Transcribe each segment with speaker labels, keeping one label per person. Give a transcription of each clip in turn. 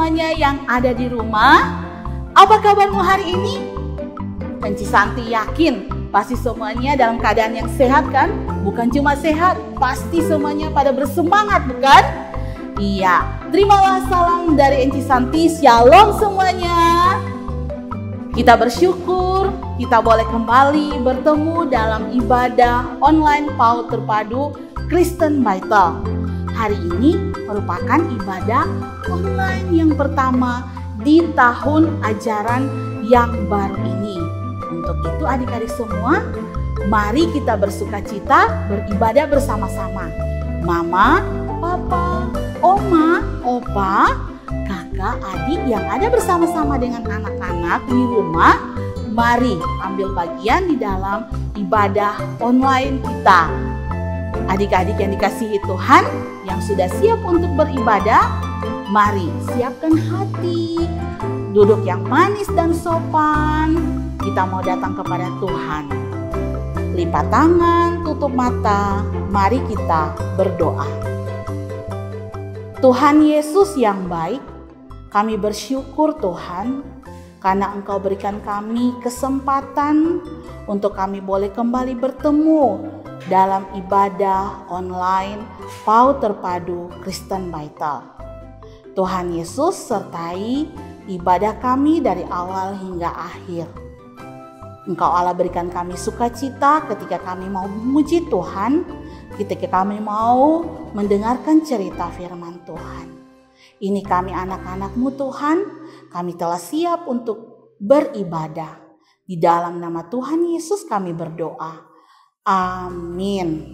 Speaker 1: semuanya yang ada di rumah. Apa kabarmu hari ini? Enci Santi yakin pasti semuanya dalam keadaan yang sehat kan? Bukan cuma sehat, pasti semuanya pada bersemangat bukan? Iya, terimalah salam dari Enci Santi. Shalom semuanya. Kita bersyukur kita boleh kembali bertemu dalam ibadah online PAUD Terpadu Kristen Baital. Hari ini merupakan ibadah online yang pertama di tahun ajaran yang baru ini. Untuk itu adik-adik semua, mari kita bersukacita beribadah bersama-sama. Mama, papa, oma, opa, kakak, adik yang ada bersama-sama dengan anak-anak di rumah, mari ambil bagian di dalam ibadah online kita. Adik-adik yang dikasihi Tuhan, yang sudah siap untuk beribadah, mari siapkan hati, duduk yang manis dan sopan. Kita mau datang kepada Tuhan. Lipat tangan, tutup mata, mari kita berdoa. Tuhan Yesus yang baik, kami bersyukur Tuhan, karena Engkau berikan kami kesempatan untuk kami boleh kembali bertemu dalam ibadah online PAUD Terpadu Kristen Baital. Tuhan Yesus sertai ibadah kami dari awal hingga akhir. Engkau Allah berikan kami sukacita ketika kami mau memuji Tuhan, ketika kami mau mendengarkan cerita firman Tuhan. Ini kami anak-anak-Mu Tuhan, kami telah siap untuk beribadah. Di dalam nama Tuhan Yesus kami berdoa. Amin.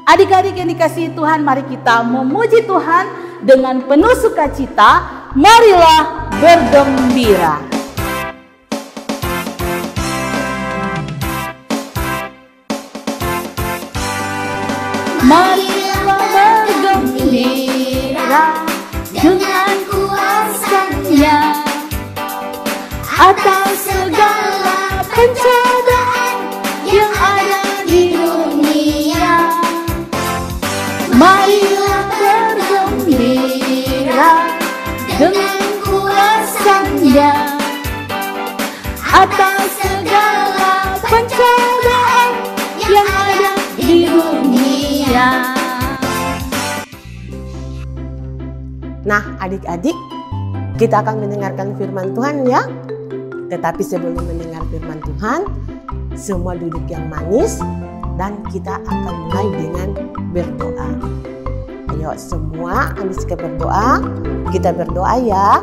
Speaker 1: Adik-adik yang dikasihi Tuhan, mari kita memuji Tuhan dengan penuh sukacita. Marilah bergembira. Marilah bergembira dengan kuasa-Nya atas segala pencobaan yang ada di dunia. Marilah bergembira dengan kuasa-Nya atas segala pencobaan yang ada di dunia.
Speaker 2: Nah, adik-adik, kita akan mendengarkan firman Tuhan ya. Tetapi sebelum mendengar firman Tuhan, semua duduk yang manis dan kita akan mulai dengan berdoa. Ayo semua ambil sikap berdoa. Kita berdoa ya.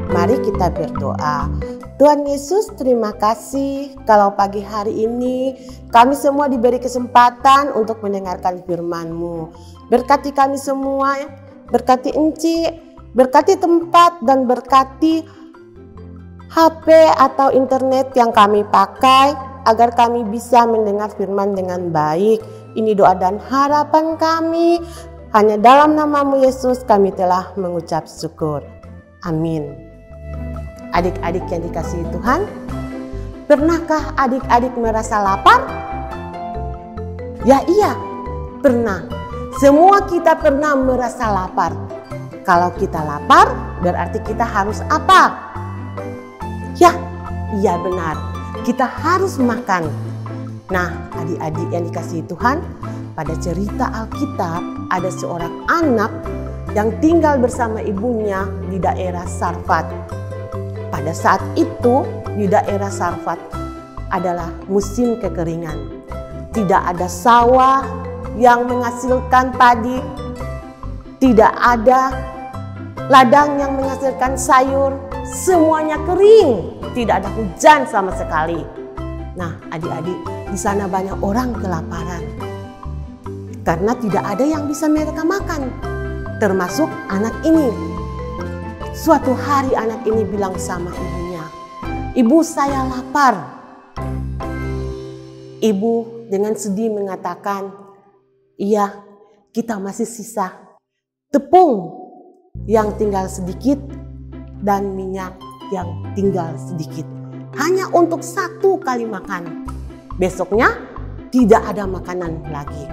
Speaker 2: Mari kita berdoa. Tuhan Yesus, terima kasih kalau pagi hari ini kami semua diberi kesempatan untuk mendengarkan firman-Mu. Berkati kami semua, berkati Enci, berkati tempat dan berkati HP atau internet yang kami pakai agar kami bisa mendengar firman dengan baik. Ini doa dan harapan kami. Hanya dalam nama-Mu Yesus kami telah mengucap syukur. Amin. Adik-adik yang dikasihi Tuhan, pernahkah adik-adik merasa lapar? Ya iya, pernah. Semua kita pernah merasa lapar. Kalau kita lapar, berarti kita harus apa? Ya, iya benar. Kita harus makan. Nah, adik-adik yang dikasihi Tuhan, pada cerita Alkitab ada seorang anak yang tinggal bersama ibunya di daerah Sarfat. Pada saat itu, di daerah Sarfat adalah musim kekeringan. Tidak ada sawah yang menghasilkan padi, tidak ada ladang yang menghasilkan sayur, semuanya kering, tidak ada hujan sama sekali. Nah, adik-adik, di sana banyak orang kelaparan karena tidak ada yang bisa mereka makan, termasuk anak ini. Suatu hari anak ini bilang sama ibunya, "Ibu, saya lapar." Ibu dengan sedih mengatakan, "Iya, kita masih sisa tepung yang tinggal sedikit dan minyak yang tinggal sedikit. Hanya untuk 1 kali makan. Besoknya tidak ada makanan lagi."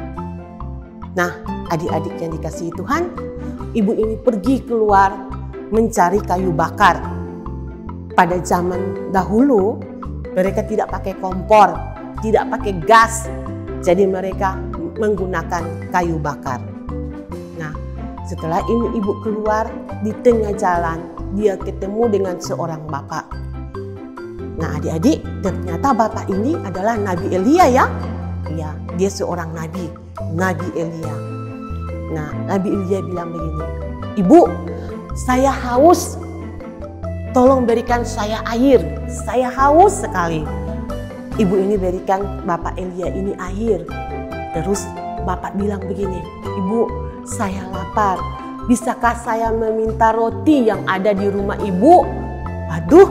Speaker 2: Nah, adik-adik yang dikasihi Tuhan, ibu ini pergi keluar mencari kayu bakar. Pada zaman dahulu, mereka tidak pakai kompor, tidak pakai gas. Jadi mereka menggunakan kayu bakar. Nah, setelah ini ibu keluar, di tengah jalan dia ketemu dengan seorang bapak. Nah, adik-adik, ternyata bapak ini adalah Nabi Elia ya. Iya, dia seorang nabi, Nabi Elia. Nah, Nabi Elia bilang begini, "Ibu, saya haus. Tolong berikan saya air. Saya haus sekali." Ibu ini berikan Bapak Elia ini air. Terus bapak bilang begini, "Ibu, saya lapar. Bisakah saya meminta roti yang ada di rumah ibu?" Aduh,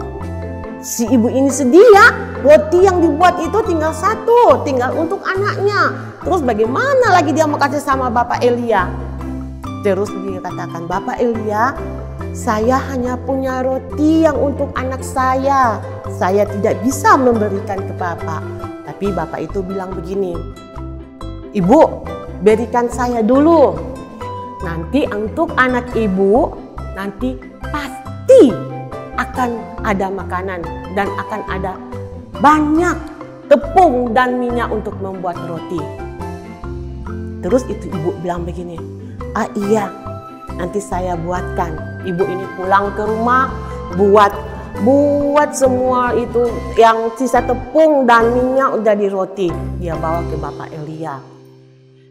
Speaker 2: si ibu ini sedih ya. Roti yang dibuat itu tinggal satu, tinggal untuk anaknya. Terus bagaimana lagi dia mau kasih sama Bapak Elia? Terus dia katakan, "Bapak Elia, saya hanya punya roti yang untuk anak saya. Saya tidak bisa memberikan ke Bapak." Tapi Bapak itu bilang begini, "Ibu, berikan saya dulu. Nanti untuk anak ibu, nanti pasti akan ada makanan dan akan ada banyak tepung dan minyak untuk membuat roti." Terus itu ibu bilang begini, "Ah iya, nanti saya buatkan." Ibu ini pulang ke rumah, buat semua itu yang sisa tepung dan minyak jadi roti. Dia bawa ke Bapak Elia.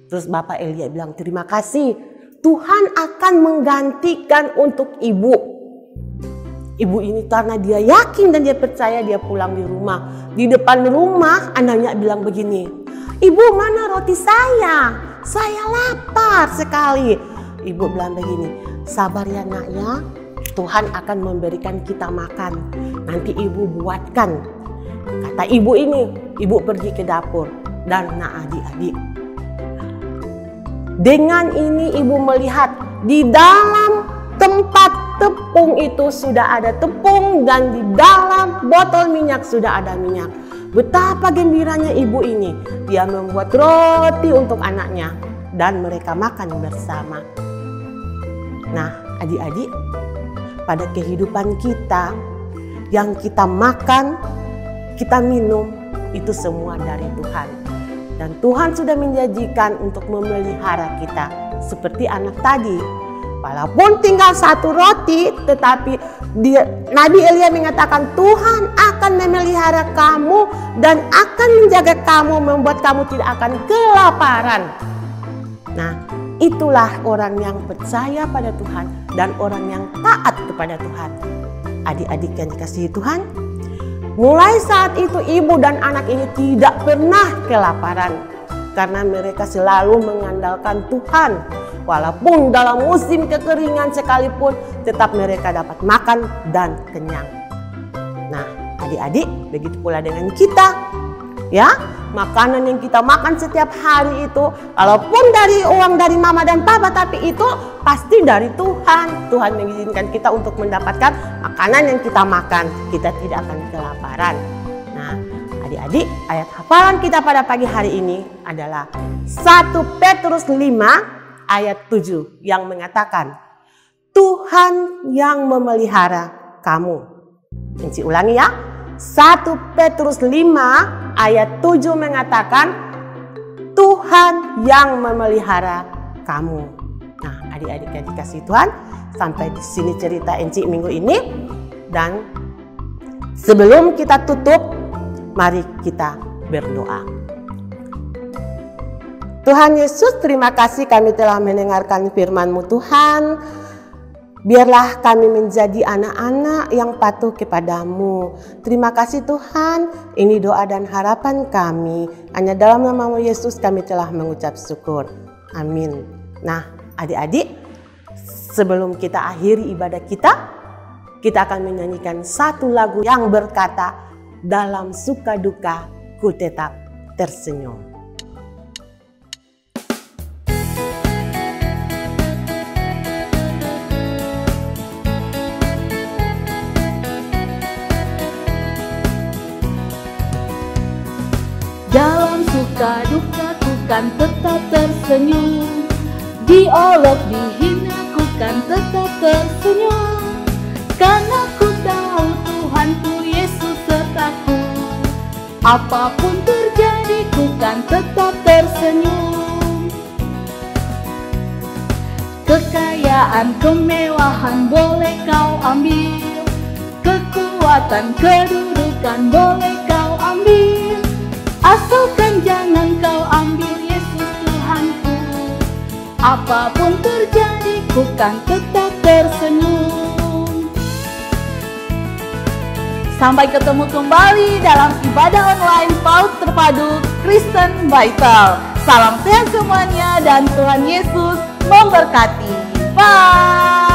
Speaker 2: Terus Bapak Elia bilang, "Terima kasih, Tuhan akan menggantikan untuk ibu." Ibu ini karena dia yakin dan dia percaya, dia pulang di rumah. Di depan rumah anaknya bilang begini, "Ibu, mana roti saya? Saya lapar sekali." Ibu bilang begini, "Sabar ya nak ya, Tuhan akan memberikan kita makan. Nanti ibu buatkan." Kata ibu ini, ibu pergi ke dapur. Dan nak adik-adik, dengan ini ibu melihat di dalam tempat tepung itu sudah ada tepung dan di dalam botol minyak sudah ada minyak. Betapa gembiranya ibu ini. Dia membuat roti untuk anaknya dan mereka makan bersama. Nah, adik-adik, pada kehidupan kita yang kita makan, kita minum, itu semua dari Tuhan. Dan Tuhan sudah menjanjikan untuk memelihara kita. Seperti anak tadi, walaupun tinggal satu roti, tetapi Nabi Elia mengatakan Tuhan akan memelihara kamu dan akan menjaga kamu, membuat kamu tidak akan kelaparan. Nah, itulah orang yang percaya pada Tuhan dan orang yang taat kepada Tuhan. Adik-adik yang dikasihi Tuhan, mulai saat itu ibu dan anak ini tidak pernah kelaparan karena mereka selalu mengandalkan Tuhan. Walaupun dalam musim kekeringan sekalipun, tetap mereka dapat makan dan kenyang. Nah, adik-adik, begitu pula dengan kita. Ya, makanan yang kita makan setiap hari itu, walaupun dari uang dari mama dan papa, tapi itu pasti dari Tuhan. Tuhan mengizinkan kita untuk mendapatkan makanan yang kita makan. Kita tidak akan kelaparan. Nah, adik-adik, ayat hafalan kita pada pagi hari ini adalah 1 Petrus 5 ayat 7 yang mengatakan, Tuhan yang memelihara kamu. Saya ulangi ya. 1 Petrus 5 ayat 7 mengatakan, Tuhan yang memelihara kamu. Nah, adik-adik yang dikasihi Tuhan, sampai di sini cerita Encik minggu ini. Dan sebelum kita tutup, mari kita berdoa. Tuhan Yesus, terima kasih kami telah mendengarkan firman-Mu Tuhan. Biarlah kami menjadi anak-anak yang patuh kepadamu. Terima kasih Tuhan, ini doa dan harapan kami. Hanya dalam nama-Mu Yesus kami telah mengucap syukur. Amin. Nah, adik-adik, sebelum kita akhiri ibadah kita akan menyanyikan satu lagu yang berkata, dalam suka duka ku tetap tersenyum.
Speaker 1: Dalam suka duka ku kan tetap tersenyum, diolok dihina ku kan tetap tersenyum, karena ku tahu Tuhanku Yesus sertaku. Apapun terjadi ku kan tetap tersenyum. Kekayaan, kemewahan boleh kau ambil, kekuatan, kedudukan boleh kau ambil, asalkan jangan kau ambil Yesus Tuhanku. Apapun terjadi ku kan tetap tersenyum. Sampai ketemu kembali dalam ibadah online PAUD Terpadu Kristen Vital. Salam sehat semuanya dan Tuhan Yesus memberkati. Bye.